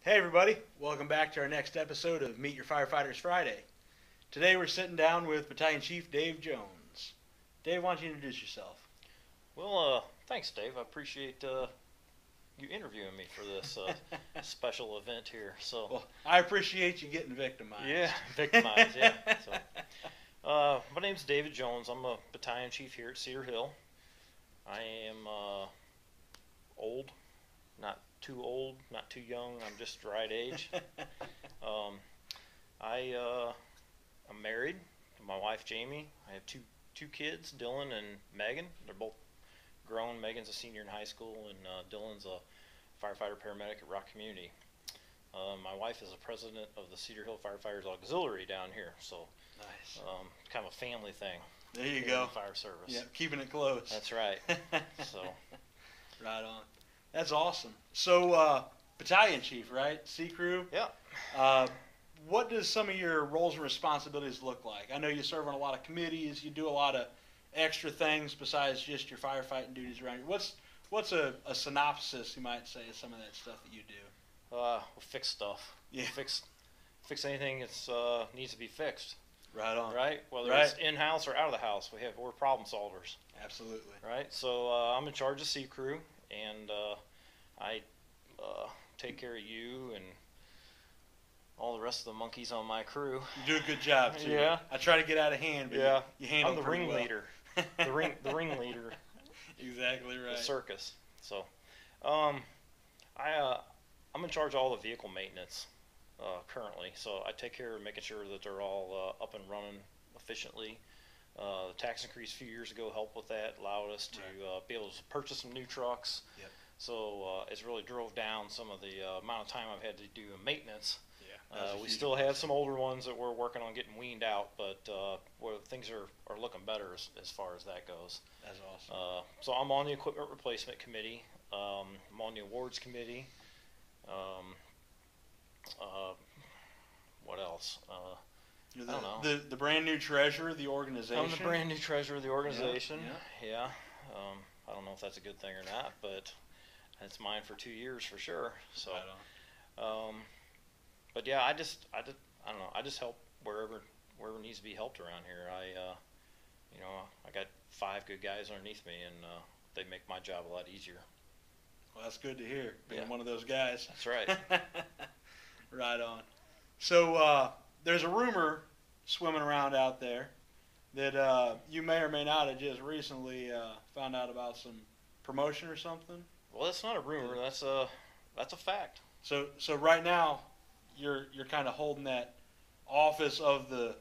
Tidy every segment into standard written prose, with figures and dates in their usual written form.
Hey everybody, welcome back to our next episode of Meet Your Firefighters Friday. Today we're sitting down with Battalion Chief Dave Jones. Dave, why don't you introduce yourself? Well, thanks, Dave. I appreciate you interviewing me for this special event here. So, Well, I appreciate you getting victimized. yeah, victimized. Yeah. So, my name's David Jones. I'm a battalion chief here at Cedar Hill. I am old, not too old, not too young. I'm just the right age. I'm married to my wife Jamie. I have two kids, Dylan and Megan. They're both grown. Megan's a senior in high school, and Dylan's a firefighter paramedic at Rock Community. My wife is the president of the Cedar Hill Firefighters Auxiliary down here, so Nice. kind of a family thing. There you go. Fire service. Yeah, keeping it close. That's right. So, right on. That's awesome. So, Battalion Chief, right? Sea Crew. yeah. What does some of your roles and responsibilities look like? I know you serve on a lot of committees. You do a lot of extra things besides just your firefighting duties around here. What's a synopsis, you might say, of some of that stuff that you do? We'll fix stuff. Yeah. Fix anything that's needs to be fixed. Right on. Right. Whether Right. it's in house or out of the house, we're problem solvers. Absolutely. Right. So I'm in charge of Sea Crew, and I take care of you and all the rest of the monkeys on my crew. You do a good job too. Yeah. I try to get out of hand, but Yeah. you handle I'm the it pretty ringleader. well. the ringleader. Exactly right. The circus. So, I'm in charge of all the vehicle maintenance currently. So I take care of making sure that they're all up and running efficiently. The tax increase a few years ago helped with that, allowed us to be able to purchase some new trucks. Yep. So it's really drove down some of the amount of time I've had to do maintenance. Yeah. We still have some older ones that we're working on getting weaned out, but things are looking better as far as that goes. That's awesome. So I'm on the equipment replacement committee. I'm on the awards committee. What else? You're I don't know. the brand new treasurer of the organization. I'm the brand new treasurer of the organization. Yeah. I don't know if that's a good thing or not, but it's mine for 2 years for sure. So, Right on. but yeah, I don't know. I just help wherever needs to be helped around here. I got 5 good guys underneath me, and they make my job a lot easier. Well, that's good to hear. Being Yeah. one of those guys. That's right. Right on. So there's a rumor swimming around out there that you may or may not have just recently found out about some promotion or something. Well, that's not a rumor. That's a fact. So right now, you're kind of holding that office of the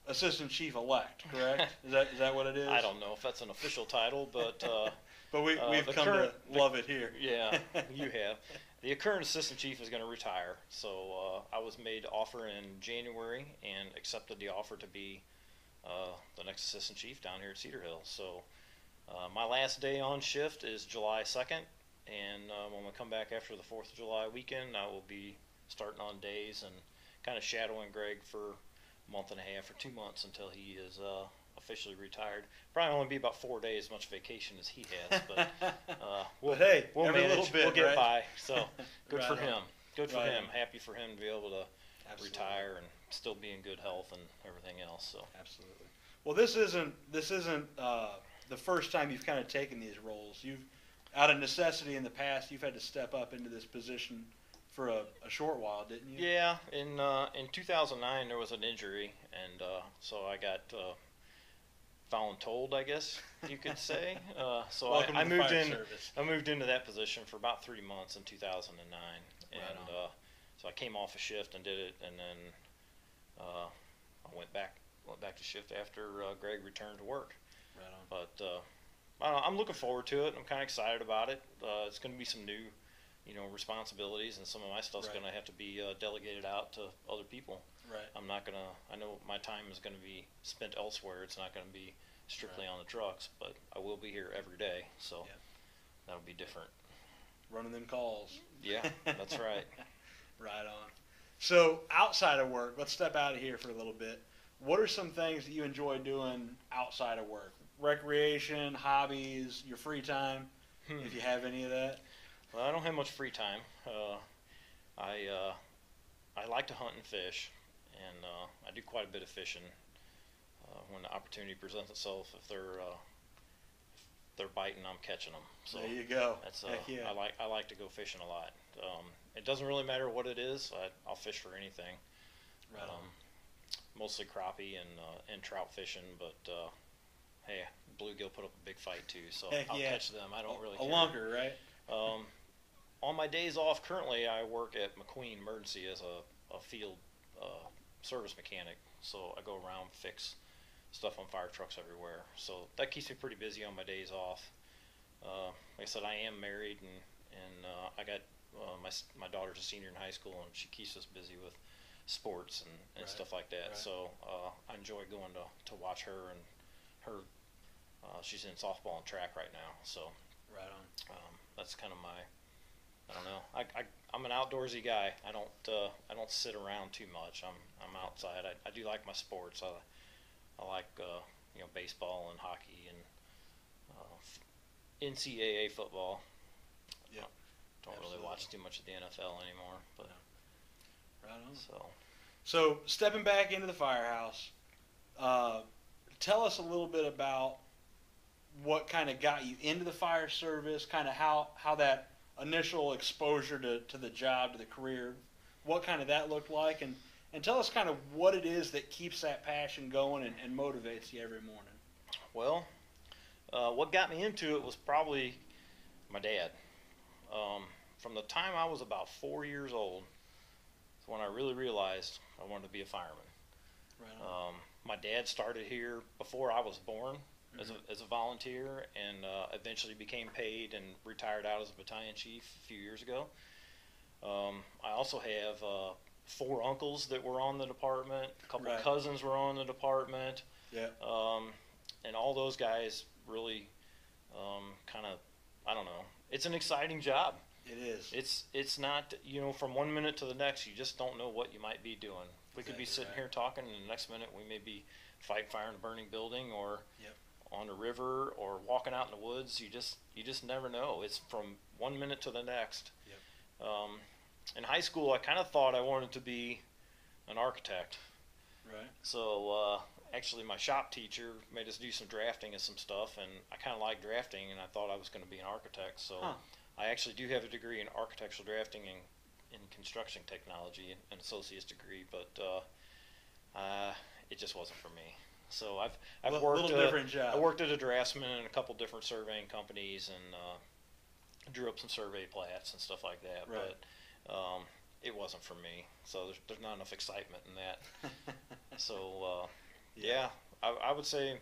assistant chief elect, correct? Is that what it is? I don't know if that's an official title, but But we've the come current- to love it here. yeah, you have. The current assistant chief is going to retire, so I was made offer in January and accepted the offer to be the next assistant chief down here at Cedar Hill. So my last day on shift is July 2nd, and when we come back after the 4th of July weekend, I will be starting on days and kind of shadowing Greg for a month and a half or 2 months until he is officially retired. Probably only be about 4 days, as much vacation as he has, but But hey, we'll every manage. little bit, We'll get right? by. So good Right for on. him. Good for Right him. on. Happy for him to be able to Absolutely. retire and still be in good health and everything else. So Absolutely. Well, this isn't the first time you've kind of taken these roles. You've, out of necessity in the past, you've had to step up into this position for a short while, didn't you? yeah, in 2009 there was an injury, and so I got voluntold, I guess you could say. So Welcome I to the moved fire in. service. I moved into that position for about 3 months in 2009, and Right on. so I came off a shift and did it, and then I went back to shift after Greg returned to work. Right on. But I don't know, I'm looking forward to it. I'm kind of excited about it. It's going to be some new, responsibilities, and some of my stuff's Right. going to have to be delegated out to other people. Right. I'm not gonna. I know my time is going to be spent elsewhere. It's not going to be strictly on the trucks, but I will be here every day, so Yeah. that'll be different. Running them calls. Yeah, that's right. Right on. So outside of work, let's step out of here for a little bit. What are some things that you enjoy doing outside of work? Recreation, hobbies, your free time, if you have any of that? Well, I don't have much free time. I like to hunt and fish, and I do quite a bit of fishing when the opportunity presents itself. If they're biting, I'm catching them. So there you go. That's Heck yeah. I like to go fishing a lot. It doesn't really matter what it is. I'll fish for anything. Right on. Mostly crappie and trout fishing, but hey, bluegill put up a big fight too, so Heck I'll yeah. catch them. I don't really A care. lunker, right? On my days off, currently I work at McQueen Emergency as a field service mechanic. So I go around, fix stuff on fire trucks everywhere. So that keeps me pretty busy on my days off. Like I said, I am married, and I got my daughter's a senior in high school, and she keeps us busy with sports and Right. stuff like that. Right. So I enjoy going to watch her, and her she's in softball and track right now. So Right on. that's kind of I don't know. I'm an outdoorsy guy. I don't sit around too much. I'm outside. I do like my sports. I like baseball and hockey and NCAA football. Yep. Don't Absolutely. really watch too much of the NFL anymore. But Right on. so So stepping back into the firehouse, tell us a little bit about what kind of got you into the fire service, kind of how that initial exposure to the job, to the career, what kind of that looked like, and tell us kind of what it is that keeps that passion going and motivates you every morning. well, what got me into it was probably my dad. From the time I was about 4 years old, is when I really realized I wanted to be a fireman. Right on. My dad started here before I was born Mm-hmm. as a volunteer, and eventually became paid and retired out as a battalion chief a few years ago. I also have 4 uncles that were on the department, a couple Right. cousins were on the department, Yeah. and all those guys really kind of, I don't know, it's an exciting job. It is. It's not, from one minute to the next, you just don't know what you might be doing. We could be Exactly sitting right. here talking, and the next minute we may be fighting fire in a burning building, or Yep. on the river, or walking out in the woods. You just never know. It's from one minute to the next. Yep. In high school, I kind of thought I wanted to be an architect. Right. So actually, my shop teacher made us do some drafting and some stuff, and I kind of liked drafting, and I thought I was going to be an architect. So Huh. I actually do have a degree in architectural drafting and in construction technology, an associate's degree, but it just wasn't for me. So I've worked little different job. I worked at a draftsman in a couple different surveying companies, and drew up some survey plats and stuff like that. Right. But it wasn't for me. So there's not enough excitement in that. So yeah, I would say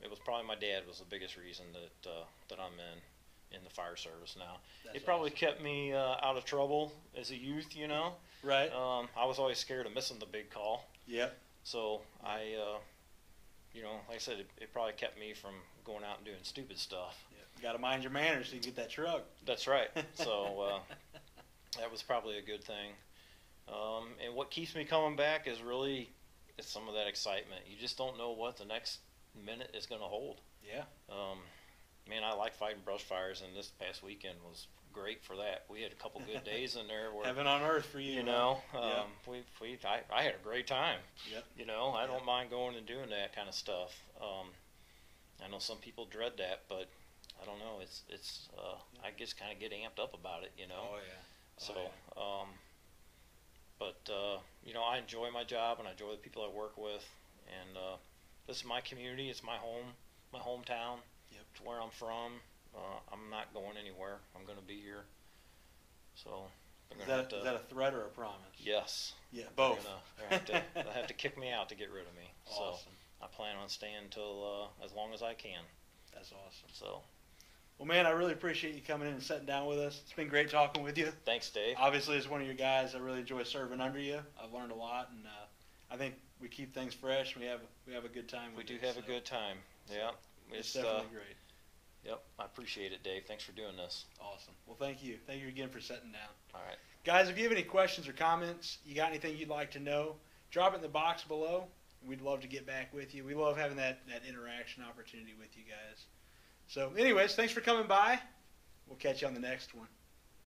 it was probably my dad was the biggest reason that I'm in the fire service now. That's It probably awesome. kept me out of trouble as a youth, Right. I was always scared of missing the big call. Yep. So I, like I said, it probably kept me from going out and doing stupid stuff. You got to mind your manners so you get that truck. That's right. So that was probably a good thing. And what keeps me coming back is really some of that excitement. You just don't know what the next minute is going to hold. Yeah. Man, I like fighting brush fires, and this past weekend was great for that. We had a couple good days in there where, Heaven on earth for you. I had a great time. Yep. I don't mind going and doing that kind of stuff. I know some people dread that, but I don't know. I just kind of get amped up about it, Oh yeah. So, yeah. but I enjoy my job, and I enjoy the people I work with, and this is my community. It's my home, my hometown. Yep. It's where I'm from. I'm not going anywhere. I'm going to be here. So Is that a threat or a promise? yes. Yeah. Both. They'll have to kick me out to get rid of me. So Awesome. I plan on staying until as long as I can. That's awesome. So Well, man, I really appreciate you coming in and sitting down with us. It's been great talking with you. thanks, Dave. Obviously, as one of your guys, I really enjoy serving under you. I've learned a lot, and I think we keep things fresh. We have a good time. We with do you, have so a good time. Yeah. It's definitely great. Yep. I appreciate it, Dave. Thanks for doing this. Awesome. Well, thank you. Thank you again for sitting down. All right. Guys, if you have any questions or comments, you got anything you'd like to know, drop it in the box below. We'd love to get back with you. We love having that interaction opportunity with you guys. So anyways, thanks for coming by. We'll catch you on the next one.